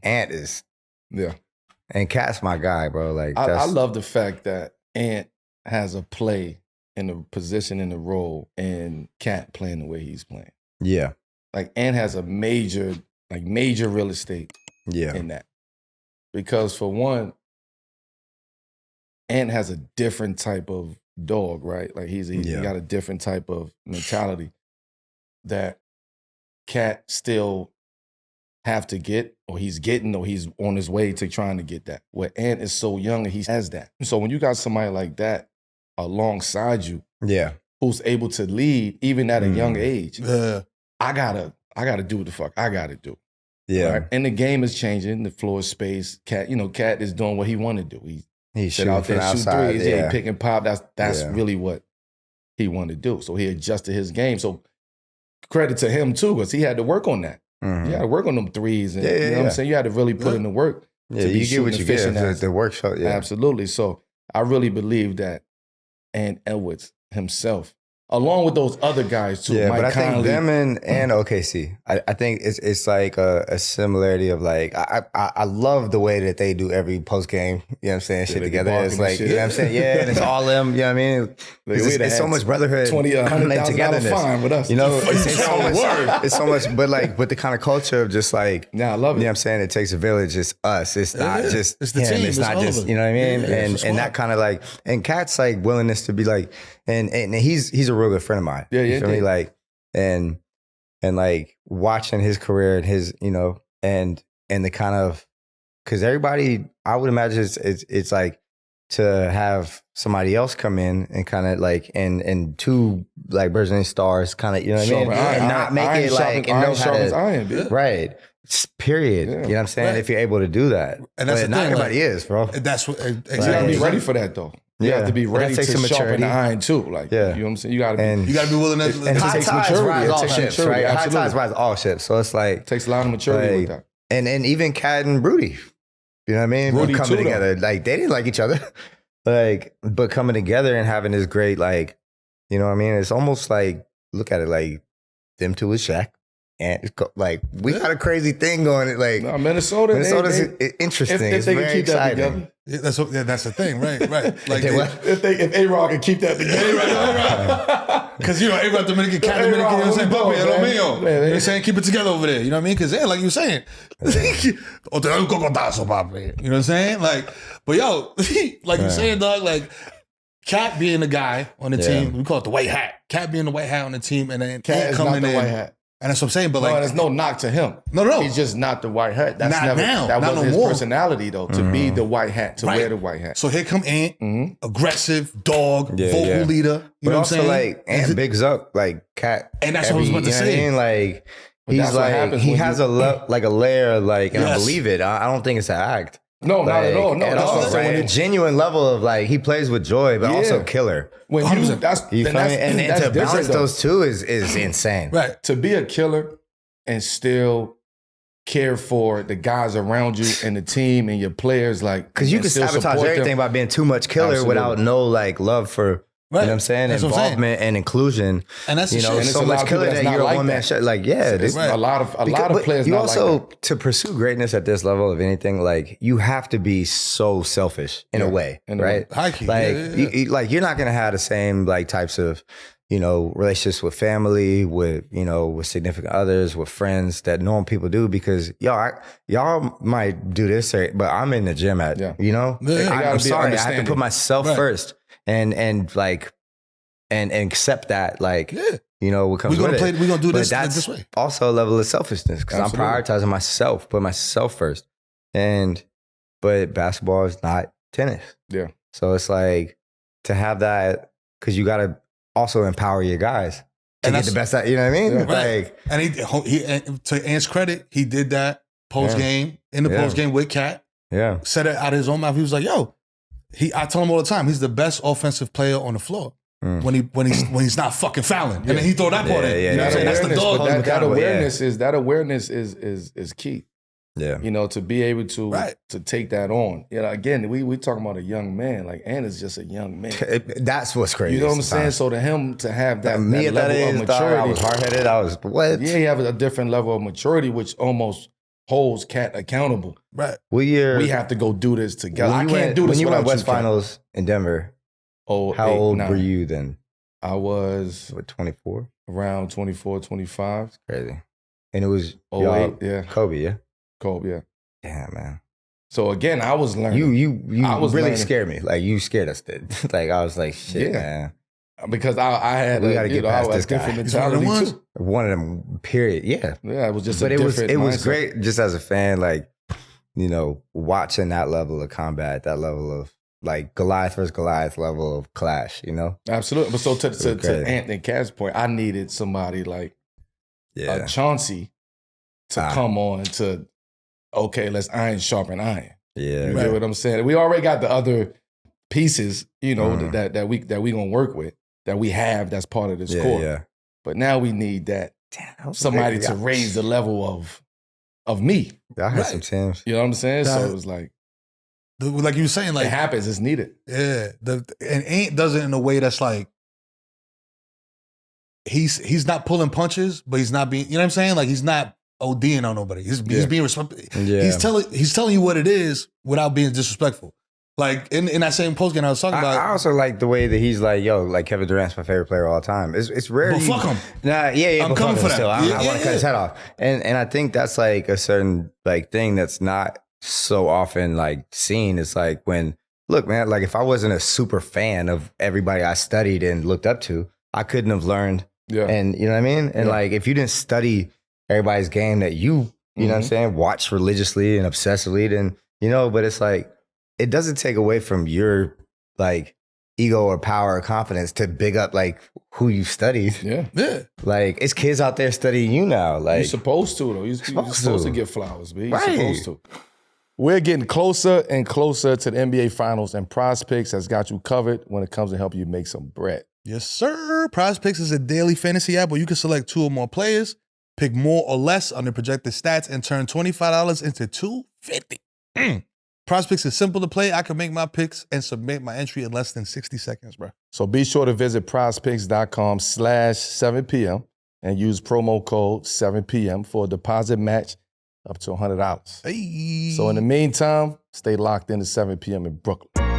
Ant is. Yeah. And Cat's my guy, bro. Like I love the fact that Ant has a play in the position in the role and Cat playing the way he's playing. Yeah. Like Ant has a major real estate in that. Because for one, Ant has a different type of dog, right? Like he got a different type of mentality that Cat still have to get, or he's getting, or he's on his way to trying to get that. Where Ant is so young and he has that. So when you got somebody like that alongside you, who's able to lead even at a young age, I gotta do what the fuck I gotta do. Yeah. Right? And the game is changing. The floor space. Cat is doing what he want to do. He's shooting out there, shoot threes. Yeah, he pick and pop. That's really what he wanted to do. So he adjusted his game. So credit to him too, because he had to work on that. Mm-hmm. You had to work on them threes. And, you know what I'm saying? You had to really put in the work. Yeah, to be you get what you get. The work shot. Yeah, absolutely. So I really believe that Ant Edwards himself, along with those other guys too. Yeah, Mike but I Conley, think them and OKC. I think it's like a similarity of like I love the way that they do every post game. You know what I'm saying? Shit together. It's like you know what I'm saying. Yeah, and it's all them. You know what I mean? It's so much brotherhood. $100,000 fine with us. You know, it's so much. But like with the kind of culture of just like, I love it. You know what I'm saying? It takes a village. It's us. It's not just it's the him. team. It's not just you know what I mean. And that kind of like and Cat's like willingness to be like and he's a real good friend of mine. Yeah, you feel me? Like and like watching his career and his, you know, and the kind of because everybody, I would imagine it's like to have somebody else come in and kind of like and two like burgeoning stars kind of, you know what I mean? And not make it like and know how to right. Period. You know what I'm saying? Right. If you're able to do that. And that's but not everybody is, bro. That's what exactly. You gotta be ready for that though. You have to be ready to sharpen the iron too. Like, you know what I'm saying? You gotta be willing to and high tides rise all ships, right? High tides rise all ships. So it's like it takes a lot of maturity with that. And even Cat and Rudy, you know what I mean? Rudy coming too, together. Like they didn't like each other. Like, but coming together and having this great, like, you know what I mean? It's almost like, look at it like them two with Shaq. And like we got a crazy thing going. Like Minnesota's interesting. If they can keep that together, that's the thing, right? Like if A-Rod can keep that together, because you know A-Rod Dominican, Cat Dominican, you know what I'm saying? Papi, lo mío. They're saying keep it together over there. You know what I mean? Because like you were saying, o te doy un cocotazo, papi. You know what I'm saying? Like, but yo, like you're saying, dog, like. Cat being the guy on the team, we call it the white hat. Cat being the white hat on the team, and then Cat coming in. White hat. And that's what I'm saying, but like, there's no knock to him. No. He's just not the white hat. That's not now. That not was no his more. personality, though, to be the white hat, to wear the white hat. So here come Ant, aggressive, dog, vocal leader. You know what I'm saying? Like Ant bigs up like Cat, and that's what I was about to say. I mean? Like he's like he has a layer, like, and I believe it. I don't think it's an act. No, not at all. No, at all. Right? A genuine level of like he plays with joy, but also killer. When and to balance those two is insane. Right. To be a killer and still care for the guys around you and the team and your players, like because you can sabotage everything by being too much killer without no like love for. Right. You know what I'm saying? That's Involvement and inclusion. And that's you know, and so much killer that you're a one man show. Like, yeah, it's a lot of players. You not also like that. To pursue greatness at this level of anything, like you have to be so selfish in a way, right? High key. Like, like you're not gonna have the same like types of, you know, relationships with family, with with significant others, with friends that normal people do because y'all might do this, but I'm in the gym at I'm sorry, I have to put myself first. And like, and accept that, like, what comes with it. We're gonna do this this way. Also a level of selfishness because I'm prioritizing myself, put myself first. But basketball is not tennis. Yeah. So it's like to have that because you got to also empower your guys to get the best out. You know what I mean? Yeah. Like, and he to Ant's credit, he did that post game post game with Cat. Yeah. Said it out of his own mouth. He was like, "Yo." I tell him all the time, he's the best offensive player on the floor when he's not fucking fouling. And then he throw that part in. You know what I'm saying? That's the dog. That awareness is key. Yeah. To be able to take that on. Again, we talking about a young man. Like Ant is just a young man. That's what's crazy. You know what I'm saying? So to him to have that me at level that age, of maturity. I was hard-headed. I was what? Yeah, he have a different level of maturity, which almost holds Cat accountable. Right. We have to go do this together. I can't do this when you went without West Finals in Denver. Oh, how old were you then? I was 24? Around 24, 25. That's crazy. And it was yeah. Kobe, yeah? Kobe, yeah. Damn, man. So again, I was learning. You really scared me. Like you scared us. Like I was like, shit, man. Because I had we got to get past this different guy. mentality too. One of them, period. Yeah. Yeah, it was just but it was great just as a fan, like, you know, watching that level of combat, that level of like Goliath versus Goliath level of clash, you know? Absolutely. But so to Anthony Cat's point, I needed somebody like Chauncey to come on to, okay, let's iron sharpen iron. Yeah. You get what I'm saying? We already got the other pieces, you know, that we gonna work with, that we have that's part of this core. Yeah. But now we need that somebody to raise the level of me. I had some teams. You know what I'm saying? So it was like you were saying, like it happens, it's needed. Yeah. And Ant does it in a way that's like he's not pulling punches, but he's not being, you know what I'm saying? Like he's not ODing on nobody. He's being respectful. Yeah. He's telling you what it is without being disrespectful. Like in that same post game I was talking about. I also like the way that he's like, yo, like Kevin Durant's my favorite player of all time. It's rare. But fuck him. Nah, yeah. I'm coming for that. Still. I want to cut his head off. And I think that's like a certain like thing that's not so often like seen. It's like when, look, man, like if I wasn't a super fan of everybody I studied and looked up to, I couldn't have learned. Yeah. And you know what I mean? And like if you didn't study everybody's game that you know what I'm saying, watch religiously and obsessively, then, you know, but it's like, it doesn't take away from your like ego or power or confidence to big up like who you studied. Yeah. Like it's kids out there studying you now. Like you're supposed to though. You're supposed to get flowers, B. You're right. supposed to. We're getting closer and closer to the NBA Finals, and Prize Picks has got you covered when it comes to help you make some bread. Yes, sir. Prize Picks is a daily fantasy app where you can select 2 or more players, pick more or less on the projected stats, and turn $25 into $250. Prize Picks is simple to play. I can make my picks and submit my entry in less than 60 seconds, bro. So be sure to visit prizepicks.com/7pm and use promo code 7pm for a deposit match up to $100. Hey. So in the meantime, stay locked in to 7 p.m. in Brooklyn.